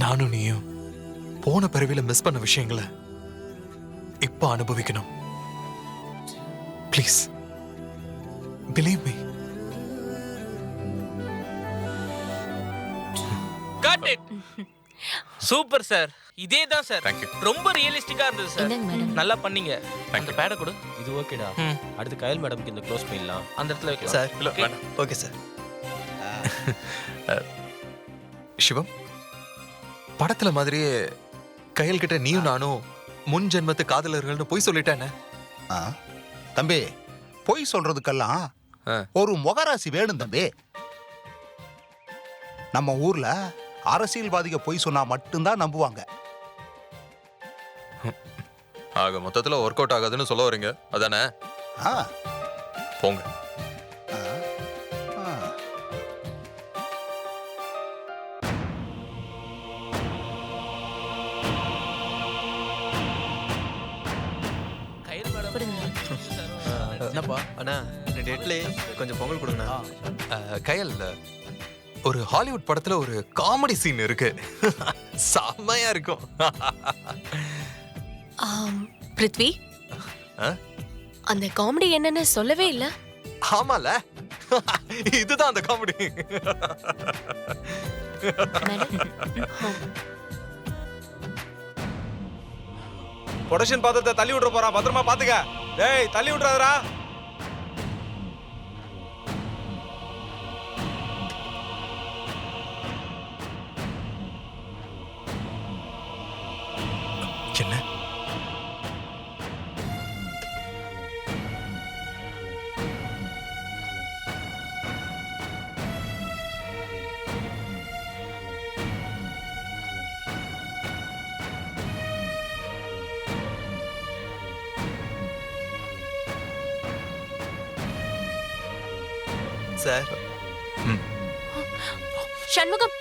நானும் நீயும் போன பிறவில மிஸ் பண்ண விஷயங்களை இப்ப அனுபவிக்கணும். Please believe me. Got it. Super sir. இதே தான் சார். ரொம்ப ரியலிஸ்டிக்கா இருந்தது சார். நல்லா பண்ணீங்க. அந்த பேட கொடு. இது ஓகேடா. அடுத்து கயல் மேடம்க்கு இந்த க்ளோஸ் பண்ணிடலாம். அந்த இடத்துல வைக்கலாம் சார். இல்ல வேண்டாம். Okay sir. சிவம், படத்துல மாதிரியே கையல் கிட்ட நீயும் நானும் முன் ஜென்மத்து காதலர்கள்னு போய் சொல்லிட்டேனே. தம்பி, பொய் சொல்றதுக்கெல்லாம் ஒரு முகராசி வேணும் தம்பி. நம்ம ஊர்ல அரசியல்வாதிக பொய் சொன்னா மட்டும்தான் நம்புவாங்க. ஆக மொத்தத்துல ஒர்க் அவுட் ஆகாதுன்னு சொல்ல வரீங்க அதானே? போங்க. என்னப்பா அண்ணா, ரெண்டு இட்லி கொஞ்சம் பொங்கல் கொடுங்க. கயல், ஒரு ஹாலிவுட் படத்துல ஒரு காமெடி சீன் இருக்கு. செம்மையா இருக்கும். பிருத்வி, அந்த காமெடி என்னன்னு சொல்லவே இல்ல. ஆமால, இதுதான் அந்த காமெடி. ப்ரொடக்ஷன் பாத்திரத்தை தள்ளி விட்டுற போறான், பத்திரமா பாத்துக்க. டேய், தள்ளி விட்டுறாதடா. என்ன சார்? சண்முகம்,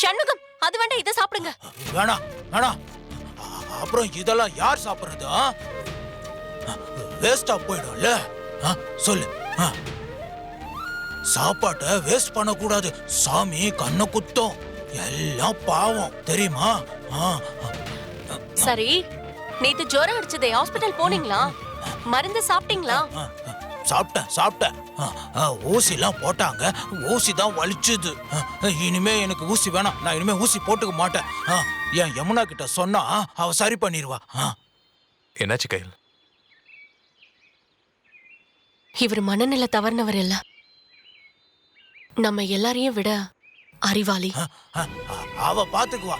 சண்முகம், அது வேண்டாம், இதை சாப்பிடுங்க. வேணாம் வேணாம். அப்புறம் இதெல்லாம் யார் சாப்பிடுறது? வேஸ்டா போயிடும்ல. சொல்லு. சாப்பாட்டை வேஸ்ட் பண்ணக்கூடாது. சாமி கண்ணை குத்தம். எல்லாம் பாவம் தெரியுமா? சரி, நேத்து ஜுரம் அடிச்சதே, ஹாஸ்பிடல் போனீங்களா? மருந்து சாப்பிட்டீங்களா? சாப்பிட்டேன். ஊசிலாம் போட்டாங்க. ஊசி தான் வலிச்சுது. இனிமே எனக்கு ஊசி வேணாம். நான் இனிமே ஊசி போட்டுக்க மாட்டேன். என் யமுனா கிட்ட சொன்னா அவ சரி பண்ணிடுவா. என்னாச்சு கையில்? இவர் மனநிலை தவறுனவர் இல்ல, நம்ம எல்லாரையும் விட அறிவாளி. அவ பாத்துக்குவா.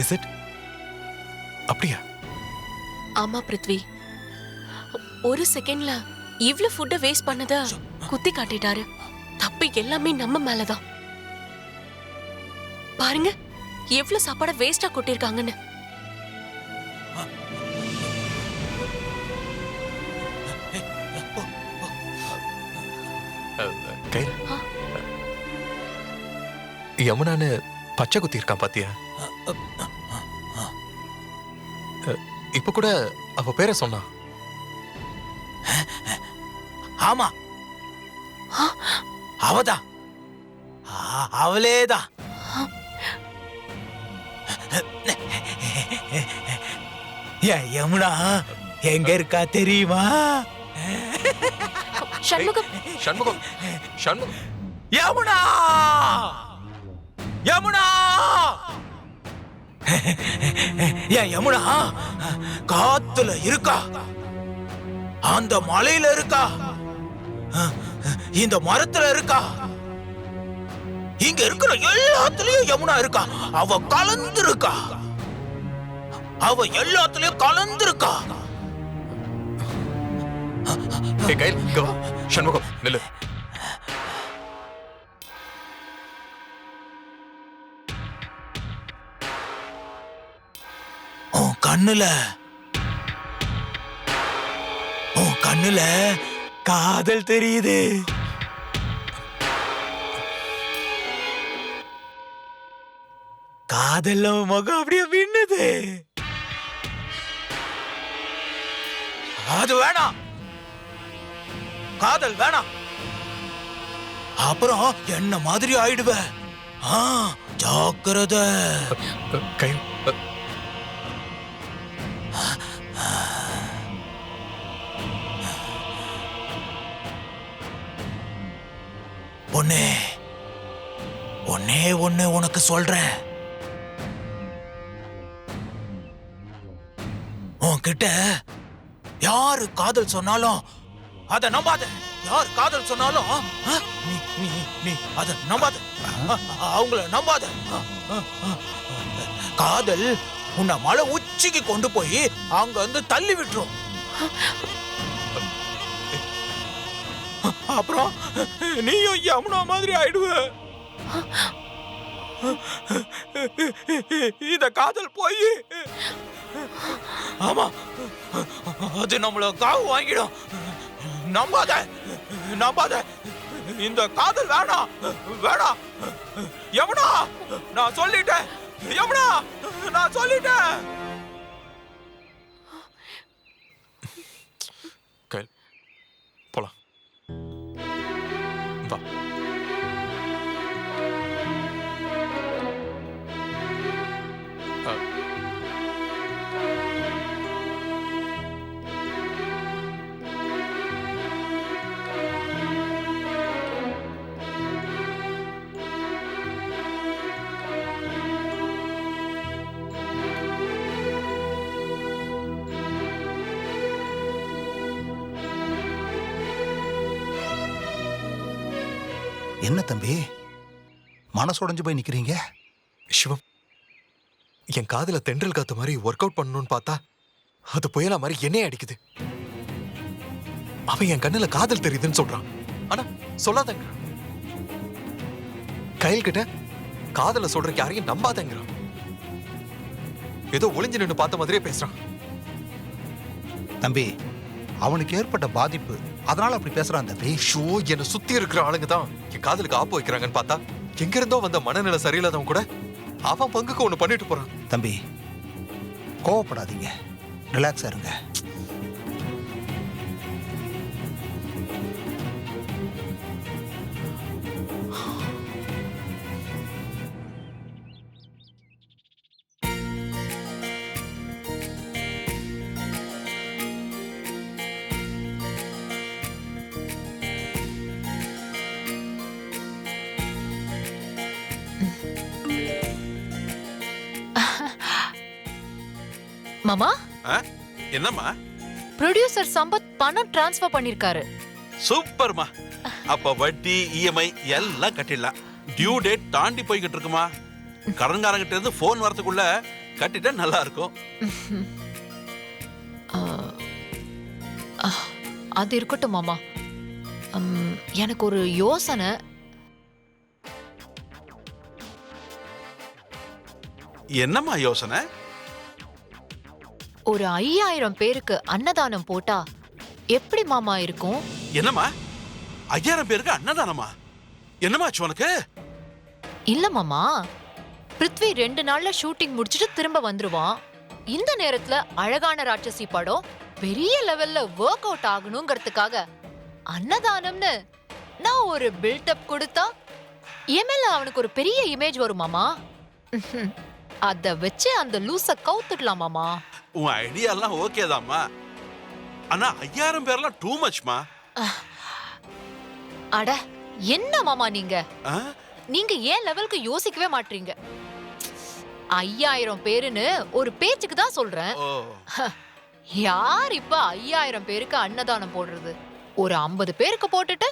Is it? அப்படியா? ஆமா பிருத்வி, ஒரு செகண்ட்ல இவ்ளோ ஃபுட்ட வேஸ்ட் பண்ணத குத்தி காட்டிட்டாரு. தப்பு எல்லாமே நம்ம மேலதான். பாருங்க எவ்வளவு சாப்பாட வேஸ்டா கொட்டிருக்காங்கன்னு. கையில் யமுனான்னு பச்சை குத்தி இருக்கான் பாத்தியா? இப்ப கூட அவ பேரை சொன்னா. ஆமா, அவதான், அவளேதான். யமுனா எங்க இருக்கா தெரியுமா? சண்முகம், சண்முகம், சண்முகம். யமுனா, யமுனா, யமுனா காத்துல இருக்கா, அந்த மலையில இருக்கா, இந்த மரத்துல இருக்கா, இங்க இருக்கிற எல்லாத்துலயும் யமுனா இருக்கா. அவ கலந்துருக்கா. அவ எல்லாத்துலயும் கலந்துருக்கா. கையில் சண்முகம் நில்லு. உன் கண்ணுல காதல் தெரியுது. காதல் முகம் அப்படியே மின்னுது. அது வேணாம், காதல் வேணாம். அப்புறம் என்ன மாதிரி ஆயிடுவ. ஜாக்கிரதை. கையில் பொண்ணே, ஒன்னே ஒண்ணு உனக்கு சொல்றேன். உன்கிட்ட யாரு காதல் சொன்னாலும் அத நம்பாத. யார் காதல் சொன்னாலும் நீ நீ நீ அத நம்பாத. அவங்கள நம்பாத. காதல் உன்னை மலை உச்சிக்கு கொண்டு போய் அங்க வந்து தள்ளி விட்டுரும். அப்புறம் நீயும் யமுனா மாதிரி ஆயிடுவ. இந்த காதல் போய் ஆமா அது நம்மள காவு வாங்கிடும். நம்பாத நம்பாத. இந்த காதல் வேணாம் வேணாம். யமுனா நான் சொல்லிட்டேன். யமுனா நான் சொல்லிட்டேன். கையில் போலாம். வா. என்ன தம்பி மனசுடைஞ்சு போய் நிக்கிறீங்க? சிவம், என் காதுல தென்றல் காத்து மாதிரி ஒர்க் அவுட் பண்ணணும்னு பார்த்தா அது புயலா மாதிரி என்னையே அடிக்குது. அவன் என் கண்ணுல காதல் தெரியுதுன்னு சொல்றான், ஆனா சொல்லாதங்க. கையில் கிட்ட காதல சொல்றதுக்கு யாரையும் நம்பாதங்கிறான். ஏதோ ஒளிஞ்சு நின்று பார்த்த மாதிரியே பேசுறான். தம்பி அவனுக்கு ஏற்பட்ட பாதிப்பு, அதனால அப்படி பேசுறான் தம்பி. ஷோ, என்னை சுத்தி இருக்கிற ஆளுங்க தான் என் காதலுக்கு ஆப்பு வைக்கிறாங்கன்னு பார்த்தா எங்க இருந்தோ வந்த மனநிலை சரியில்லாதவன் கூட அவன் பங்குக்கு ஒண்ணு பண்ணிட்டு போறான். தம்பி கோவப்படாதீங்க, ரிலாக்ஸா இருங்க. மாமா, என்னம்மா? ப்ரொடியூசர் சம்பத் பணம் டிரான்ஸ்ஃபர் பண்ணிருக்காரு. சூப்பர்மா. அப்ப வட்டி இஎம்ஐ எல்லாம் கட்டிடலாம். டியூ டேட் தாண்டி போய்கிட்டு இருக்குமா. கடன்காரங்கிட்ட இருந்து போன் வரதுக்குள்ள கட்டிட்டா நல்லா இருக்கும். அது இருக்கட்டும் மாமா, எனக்கு ஒரு யோசனை. என்னம்மா யோசனை? ஒரு 5000 பேருக்கு அன்னதானம் போட்டா எப்படி மாமா இருக்கும்? என்னம்மா 5000 பேருக்கு அன்னதானமா? என்னமாச்சு உனக்கு? இல்ல மாமா, பிருத்வி 2 நாள்ல ஷூட்டிங் முடிச்சிட்டு திரும்ப வந்துருவான். இந்த நேரத்துல அழகான ராட்சசி படம் பெரிய லெவல்ல ஒர்க் அவுட் ஆகணுங்கிறதுக்காக அன்னதானம்னு நான் ஒரு பில்டப் கொடுத்தா எம்எல்ஏ அவனுக்கு ஒரு பெரிய இமேஜ் வரும் மாமா. அத வச்சு அந்த லூச கவுத்துடலாம் மாமா. உன் ஐடியா எல்லாம் ஓகே தான்மா, ஆனா 5000 பேர்லாம் டூ மச்மா. அட என்ன மாமா நீங்க நீங்க ஏன் லெவலுக்கு யோசிக்கவே மாட்டீங்க. 5000 பேருன்னு ஒரு பேச்சுக்கு தான் சொல்றேன். யார் இப்ப 5000 பேருக்கு அன்னதானம் போடுறது? ஒரு 50 பேருக்கு போட்டுட்டு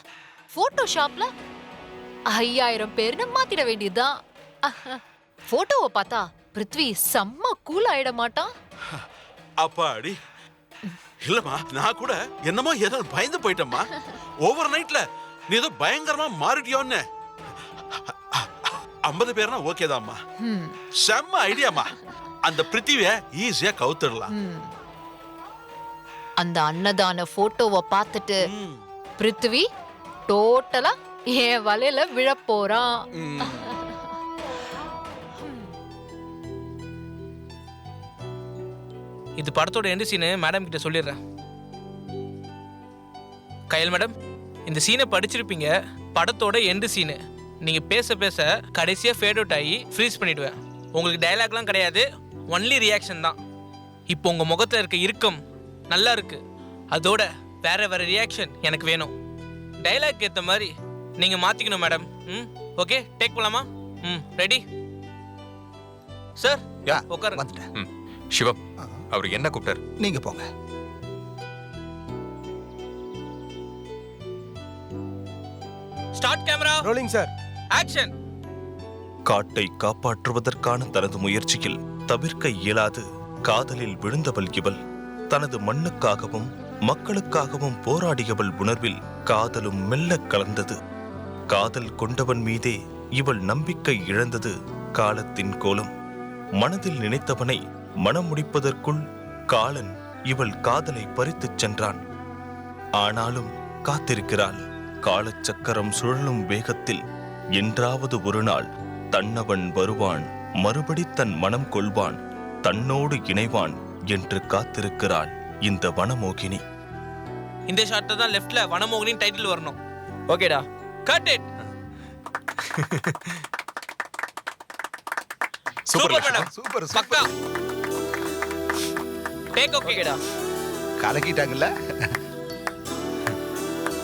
போட்டோஷாப்ல 5000 பேர்னு மாத்திட வேண்டியதுதான். போட்டோவை பார்த்தா பிருத்வி செம்ம கூல் ஆயிட மாட்டான்? அப்பாடி இல்லம்மா, நான் கூட என்னமோ ஏதோ பயந்து போயிட்டேம்மா. ஓவர் நைட்ல நீ ஏதோ பயங்கரமா மாறிட்டியோன்னு. 50 பேர்னா ஓகே தான்மா, செம்ம ஐடியாமா. அந்த பிருத்திவிய ஈஸியா கவுத்துடலாம். அந்த அன்னதான போட்டோவை பார்த்துட்டு பிருத்வி டோட்டலா என் வலையில விழ போறான். இது படத்தோட எண்டு சீனு மேடம் கிட்ட சொல்லிடுறேன். கயல் மேடம், இந்த சீனை படிச்சிருப்பீங்க. படத்தோட எண்டு சீனு நீங்க பேச பேச கடைசியா ஃபேட் அவுட் ஆகி ஃப்ரீஸ் பண்ணிடுவேன். உங்களுக்கு டயலாக்லாம் கிடையாது, ஒன்லி ரியாக்ஷன் தான். இப்போ உங்க முகத்துல இருக்க இறுக்கம் நல்லா இருக்கு, அதோட வேற வேற ரியாக்ஷன் எனக்கு வேணும். டயலாக் ஏத்த மாதிரி நீங்க மாத்திக்கணும் மேடம். ஓகே, டேக் போலாமா? Ready sir? உட்காருங்க. வந்துட்டேன். சிவம், அவர் என்ன கூப்பிட்டாரு? நீங்க போங்க. Start camera rolling sir. Action. காட்டை காப்பாற்றுவதற்கான தனது முயற்சியில் தவிர்க்க இயலாது காதலில் விழுந்தவள் இவள். தனது மண்ணுக்காகவும் மக்களுக்காகவும் போராடியவள் உணர்வில் காதலும் மெல்ல கலந்தது. காதல் கொண்டவன் மீதே இவள் நம்பிக்கை இழந்தது காலத்தின் கோலம். மனதில் நினைத்தவனை மனம் முடிப்பதற்குள் காலன் இவள் காதலை பறித்துச் சென்றான். ஆனாலும் காத்திருக்கிறாள். காலச்சக்கரம் சுழலும் வேகத்தில் என்றாவது ஒரு நாள் தன்னவன் வருவான், மறுபடி தன் மனம் கொள்வான், தன்னோடு இணைவான் என்று காத்திருக்கிறாள் இந்த வனமோகினி. இந்த ஷாட்ல தான் லெஃப்ட்ல வனமோகினி டைட்டில் வரணும். ஓகேடா. Cut it. Super super madam. Super பக்கா. சூப்பர். டேக் ஓகேடா. கலக்கிட்டாங்கல்ல?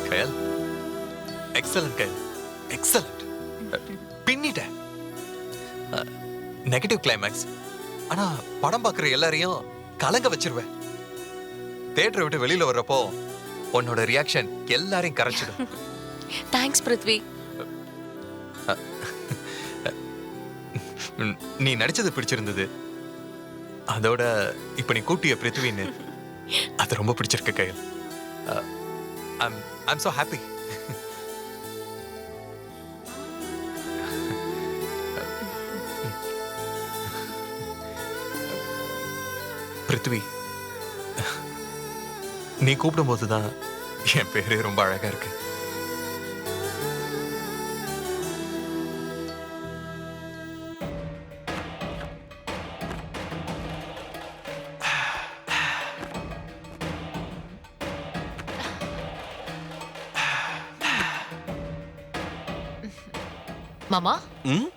கயல், எக்ஸலன்ட் கயல், எக்ஸலன்ட். பின்னிட்ட. நெகட்டிவ் கிளைமேக்ஸ், ஆனா படம் பார்க்குற எல்லாரையும் கலங்க வச்சிருவேன். தியேட்டரை விட்டு வெளியில வர்றப்போ உன்னோட ரியாக்ஷன் எல்லாரையும் கரைச்சிடும். தேங்க்ஸ் பிருத்வி. நீ நடிச்சது பிடிச்சிருந்தது, அதோட இப்ப நீ கூட்டிய பிருத்வின்னு அது ரொம்ப பிடிச்சிருக்கு கயல். I'm so happy. பிருத்வி, நீ கூப்பிடும் போதுதான் என் பேரே ரொம்ப அழகா இருக்கு. மாமா, ம்?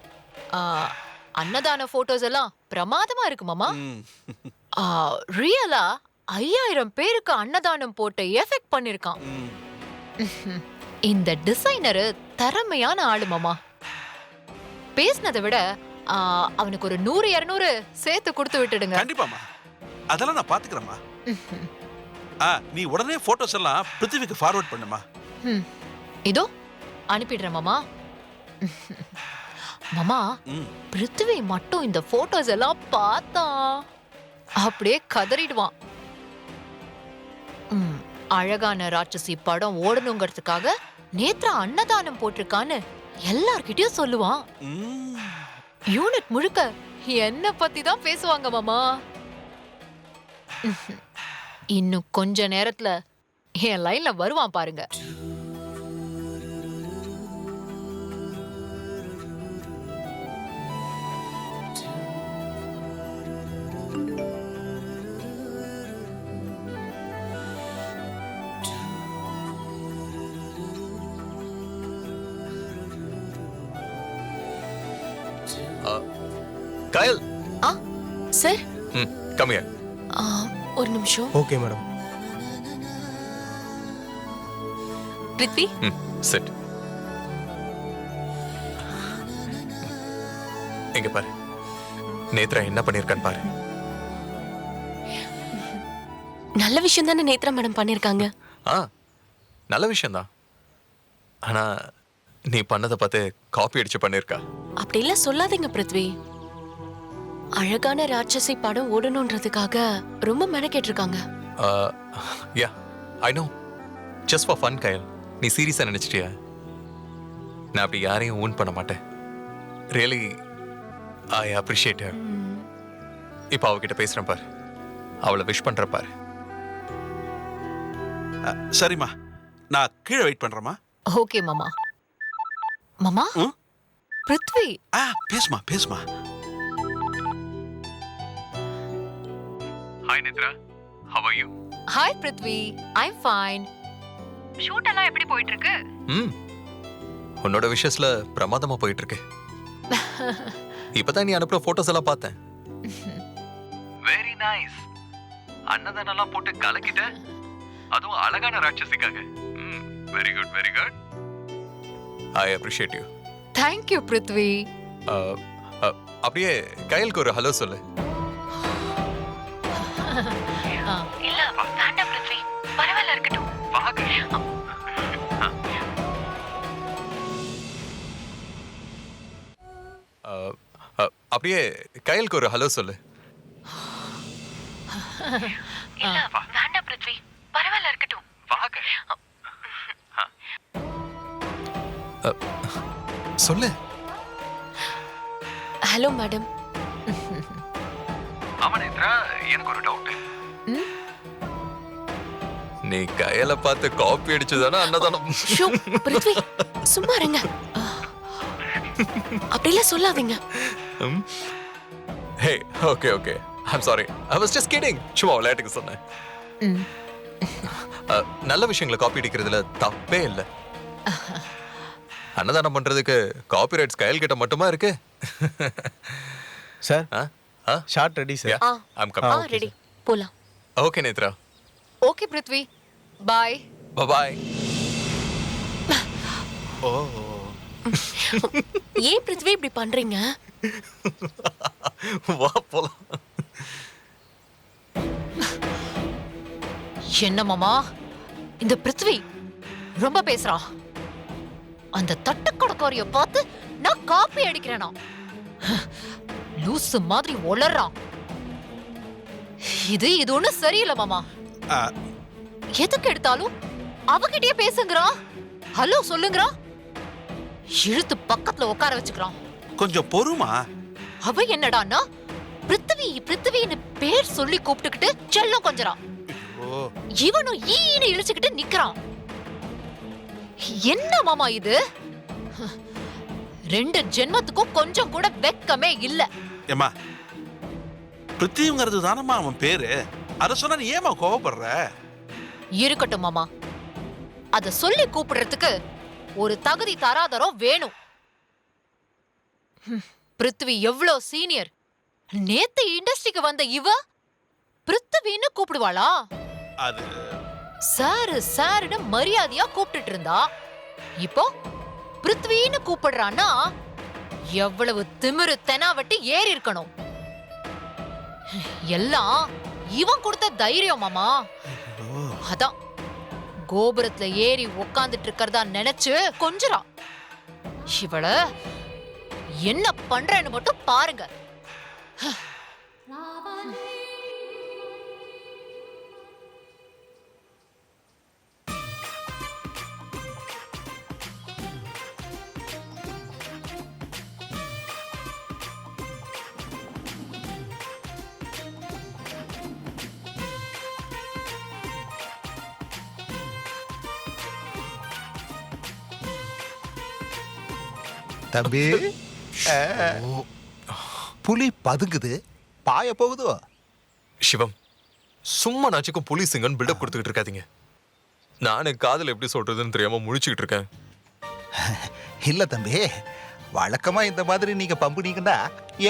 அன்னதான போட்டோஸ் எல்லாம் பிரமாதமா இருக்கு மாமா. ரியலா 5000 பேருக்கு அன்னதானம் போட்டு எஃபெக்ட் பண்ணிருக்கான். இந்த டிசைனர் திறமையான ஆளு மாமா. பேசினதை விட அவனுக்கு ஒரு 100-200 சேர்த்து கொடுத்து விட்டுடுங்க. கண்டிப்பாமா, அதெல்லாம் நான் பாத்துக்கிறேம்மா. நீ உடனே போட்டோஸ் எல்லாம் பிருத்திவிக்கு ஃபார்வர்ட் பண்ணுமா. இதோ அனுப்பிடுறேன் மாமா. மாமா, பிருத்திவி மட்டும் இந்த போட்டோஸ் எல்லாம் பார்த்தா அப்படியே கதறிடுவான். அழகான ராட்சசி படம் ஓடணுங்கிறதுக்காக நேத்ரா அன்னதானம் போட்டிருக்கான்னு எல்லார்கிட்டயும் சொல்லுவான். யூனிட் முழுக்க என்ன பத்தி தான் பேசுவாங்க மாமா. இன்னும் கொஞ்ச நேரத்துல என் லைன்ல வருவான் பாருங்க. கயல். Sir, come here. ஒரு நிமிஷம். Okay madam. பிருத்வி, சிட். எங்க பாரு, நேத்ரா என்ன பண்ணிருக்கான்னு பாரு. நல்ல விஷயம் தானே நேத்ரா மேடம் பண்ணிருக்காங்க. நல்ல விஷயம்தான். ஆனா நீ பண்ணதை பார்த்து காப்பி அடிச்சு பண்ணிருக்கா. அப்படி எல்லாம் சொல்லாதீங்க பிருத்வி. அழகான ராட்சசி படம் ஓடணும்ன்றதுக்காக ரொம்ப மெனக்கெட்டு இருக்காங்க. Yeah, I know. Just for fun Kayal. நீ சீரியஸா நினைச்சிட்டியா? நான் அப்படி யாரையும் ஊன் பண்ண மாட்டேன். Really I appreciate her. இப்போ அவகிட்ட பேசுறேன் பாரு, அவளை விஷ் பண்ற பாரு. சரிம்மா, நான் கீழே வெயிட் பண்றேம்மா. ஓகே மாமா. மாமா, பிருத்வி. பேசுமா பேசுமா. Hi Nethra, how are you? Hi Prithvi, I'm fine. Shoot எல்லாம் எப்படி போயிட்டு இருக்கு? உன்னோட விஷயஸ்ல பிரமாதமா போயிட்டு இருக்கு. இப்பதான் நீ அனுப்புற போட்டோஸ் எல்லாம் பார்த்தேன். Very nice. அன்னதானெல்லாம் போட்டு கலக்கிட்ட. அதுவும் அழகான ராட்சசிக்காக. Very good very good. I appreciate you. Thank you Prithvi. அப்படியே கயலுக்கு ஒரு ஹலோ சொல்லு. இல்ல வேண்டாம் பிருத்வி, பரவாயில்ல இருக்கட்டும். அப்படியே கயலுக்கு ஒரு ஹலோ சொல்லு. இல்ல வேண்டாம் பிருத்வி, பரவாயில்ல இருக்கட்டும். சொல்லு. Hello madam. எனக்கு ஒரு டவுட். நீ கயலை பார்த்து காப்பி அடிச்சதானா அன்னதானம்? ஷோ பிருத்வி, சும்மா இருங்க. அப்படிலாம் சொல்லாதீங்க. Hey okay okay, I'm sorry, I was just kidding. சும்மா விளையாட்டுக்கு சொன்னேன். நல்ல விஷயங்களை காப்பி அடிக்கிறதுல தப்பே இல்லை. அன்னதானம் பண்றதுக்கு காப்பிரைட்ஸ் கயல் கிட்ட மட்டுமா இருக்கு? Sir shot ready sir. I'm coming. Ready, போலாம். ஓகே நேத்ரா. ஓகே பிருத்வி, பாய். பாய். ஓ ஏன் பிருத்வி இப்படி பண்றீங்க? வா போலாம். என்ன மாமா இந்த பிருத்வி ரொம்ப பேசுறான். அந்த தட்டுக்கடக்காரிய பார்த்து நான் காப்பி அடிக்கிறேனா? லூசு மாதிரி ஒளறான். இது ஒண்ணு சரியில்லை மாமா. எதுக்கு எடுத்தாலும் அவகிட்டயே பேசுங்கிறான், ஹலோ சொல்லுங்கிறான், இழுத்து பக்கத்துல உட்கார வச்சுக்கிறான். கொஞ்சம் பொறுமா. அவ என்னடான்னா பிருத்வி பிருத்வின்னு பேர் சொல்லி கூப்பிட்டுக்கிட்டு செல்லம் கொஞ்சறான். இவனும் ஈன்னு இழுச்சுக்கிட்டு நிக்கிறான். என்ன மாமா இது? 2 ஜென்மத்துக்கும் கொஞ்சம் கூட வெக்கமே இல்ல. ஏமா பிருத்திவிங்கிறது தானம்மா அவன் பேரு. அத சொன்னா நீ ஏமா கோவப்படுற? இருக்கட்டும் மாமா, அத சொல்லி கூப்பிடுறதுக்கு ஒரு தகுதி தராதரம் வேணும். பிருத்வி எவ்வளோ சீனியர். நேத்து இண்டஸ்ட்ரிக்கு வந்த இவ பிருத்வின்னு கூப்பிடுவாளா? அது சாருன்னு மரியாதையா கூப்பிட்டுட்டு இருந்தா, இப்போ பிருத்வின்னு கூப்பிடுறான்னா எவ்வளவு திமிரு தெனாவட்டி ஏறி இருக்கணும். எல்லாம் இவன் கொடுத்த தைரியம் மாமா. அதான் கோபுரத்துல ஏறி உக்காந்துட்டு இருக்கிறதா நினைச்சு கொஞ்சரா. இவள என்ன பண்றேன்னு மட்டும் பாருங்க. தம்பி, புலி பதுங்குது, பாய போகுதோ? சிவம், சும்மா நாச்சுக்கும் போலீஸுங்கன்னு பில்டப் கொடுத்துக்கிட்டு இருக்காதீங்க. நானு காதல் எப்படி சொல்றதுன்னு தெரியாம முழிச்சுக்கிட்டு இருக்கேன். இல்ல தம்பி, வழக்கமா இந்த மாதிரி நீங்க பம்புனீங்கன்னா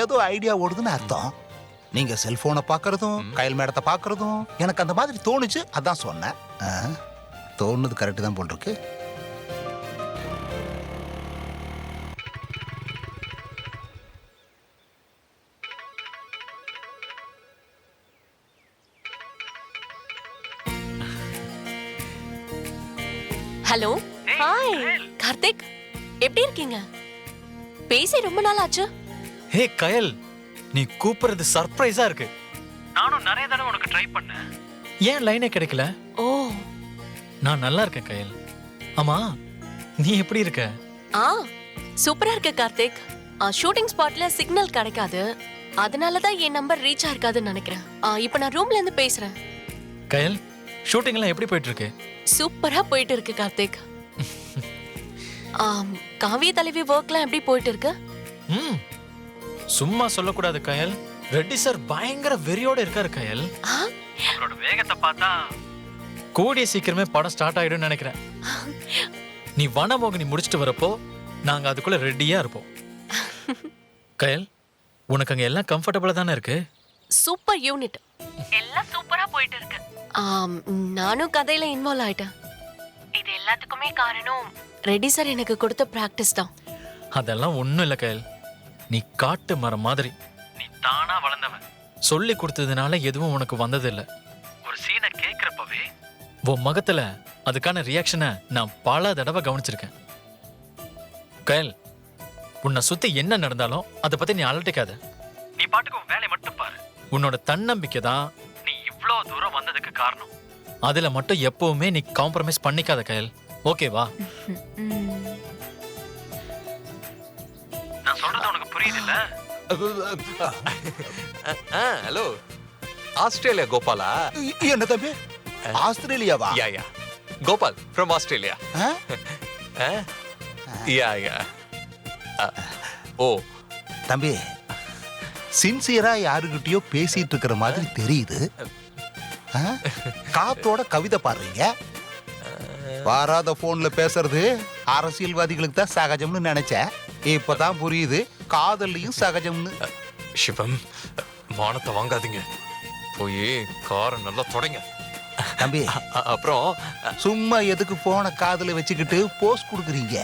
ஏதோ ஐடியா ஓடுதுன்னு அர்த்தம். நீங்க செல்போனை பாக்குறதும் கயல் மேடத்தை பாக்குறதும் எனக்கு அந்த மாதிரி தோணுச்சு, அதான் சொன்னேன். தோணுது கரெக்டு தான் போல் இருக்கு. ஹலோ, ஹாய் கார்த்திக், எப்படி இருக்கீங்க? பேசி ரொம்ப நாள் ஆச்சு. ஹே கயல், நீ கூப்பிடுறது சர்ப்ரைஸா இருக்கு. நானும் நிறைய தடவை உனக்கு ட்ரை பண்ணேன், ஏன் லைனே கிடைக்கல? ஓ, நான் நல்லா இருக்கேன் கயல். ஆமா, நீ எப்படி இருக்க? சூப்பரா இருக்கு கார்த்திக். ஷூட்டிங் ஸ்பாட்ல சிக்னல் கிடைக்காது, அதனாலதான் என் நம்பர் ரீச் ஆயிருக்காதுன்னு நினைக்கிறேன். இப்ப நான் ரூம்ல இருந்து பேசுறேன். கயல், ஷூட்டிங் எல்லாம் எப்படி போயிட்டு இருக்கு? சூப்பரா போயிட்டு இருக்கு கார்த்திக். காவிய தலைவி ஒர்க்லாம் எப்படி போயிட்டு இருக்கு? சும்மா சொல்லக்கூடாது கயல். ரெட்டி சார் பயங்கர வெறியோட இருக்காரு கயல். அவரோட வேகத்தை பார்த்தா கூடிய சீக்கிரமே படம் ஸ்டார்ட் ஆயிடும் நினைக்கிறேன். நீ வனமோகினி முடிச்சிட்டு வரப்போ நாங்க அதுக்குள்ள ரெடியா இருப்போம். கயல், உனக்கு அங்க எல்லாம் கம்ஃபர்டபுளா தானே இருக்கு? Super unit. எல்லாம் சூப்பரா போயிட்டு இருக்கு. நானும் கதையில இன்வால்வ் ஆயிட்டேன். இது எல்லாத்துக்குமே காரணம் ரெட்டி சார் எனக்கு கொடுத்த பிராக்டிஸ் தான். அதெல்லாம் ஒண்ணும் இல்ல கயல். நீ காட்டு மரம் மாதிரி. நீ தானா வளர்ந்தவன். சொல்லி கொடுத்ததுனால எதுவும் உனக்கு வந்தது இல்ல. ஒரு சீனை கேக்குறப்பவே உன் முகத்துல அதுக்கான ரியாக்ஷனை நான் பல தடவை கவனிச்சிருக்கேன். கயல், உன்னை சுத்தி என்ன நடந்தாலும் அதை பத்தி நீ அலட்டிக்காத. நீ பாட்டுக்கு உன் வேலையை மட்டும் பாரு. உன்னோட தன்னம்பிக்கை தான் நீ இவ்ளோ தூரம் வந்ததுக்கு காரணம். அதுல மட்டும் எப்பவுமே நீ காம்ப்ரமைஸ் பண்ணிக்காத கயல். ஓகேவா? நான் சொல்றது உனக்கு புரியுது இல்ல? Hello, Australia Gopala? என்ன தம்பி, ஆஸ்திரேலியாவா? யா கோபால் ஃப்ரம் ஆஸ்திரேலியா. யா ஓ தம்பி, சின்சியரா யாருகிட்டயோ பேசிட்டு இருக்கிற மாதிரி தெரியுது. காத்தோட கவிதை பாடுறீங்க. வாராத போன்ல பேசுறது அரசியல்வாதிகளுக்கு தான் சகஜம்னு நினைச்சேன். இப்பதான் புரியுது காதல்லையும் சகஜம்னு. சிவம், மானத்தை வாங்காதீங்க. போய் காரை நல்லா தொடங்க தம்பி. அப்புறம் சும்மா எதுக்கு போன காதுல வச்சுக்கிட்டு போஸ்ட் கொடுக்குறீங்க?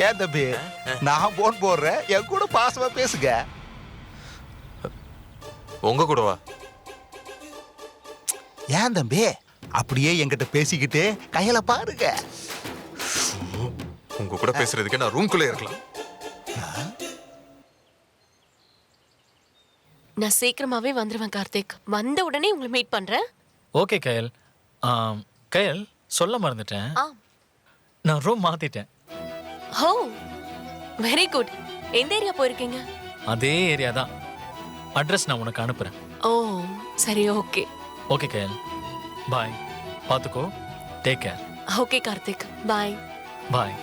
ஏன் தம்பி, நான் போன் போடுறேன், என் கூட பாசமா பேசுங்க. உங்க கூடவா? ஏன் தம்பி அப்படியே என்கிட்ட பேசிக்கிட்டு கையில பாருங்க. உங்க கூட பேசுறதுக்கு நான் ரூம்குள்ளே இருக்கலாம். நான் சீக்கிரமாவே வந்துருவேன் கார்த்திக். வந்த உடனே உங்களை மீட் பண்றேன். ஓகே கயல். கயல், சொல்ல மறந்துட்டேன். நான் ரூம் மாத்திட்டேன். ஹோ, வெரி குட். எந்த ஏரியா போயிருக்கீங்க? அதே ஏரியா தான். அட்ரஸ் நான் உனக்கு அனுப்புறேன். ஓ சரி, ஓகே. ஓகே கயல், பாய். பார்த்துக்கோ. Take care. ஓகே கார்த்திக், பாய். பாய்.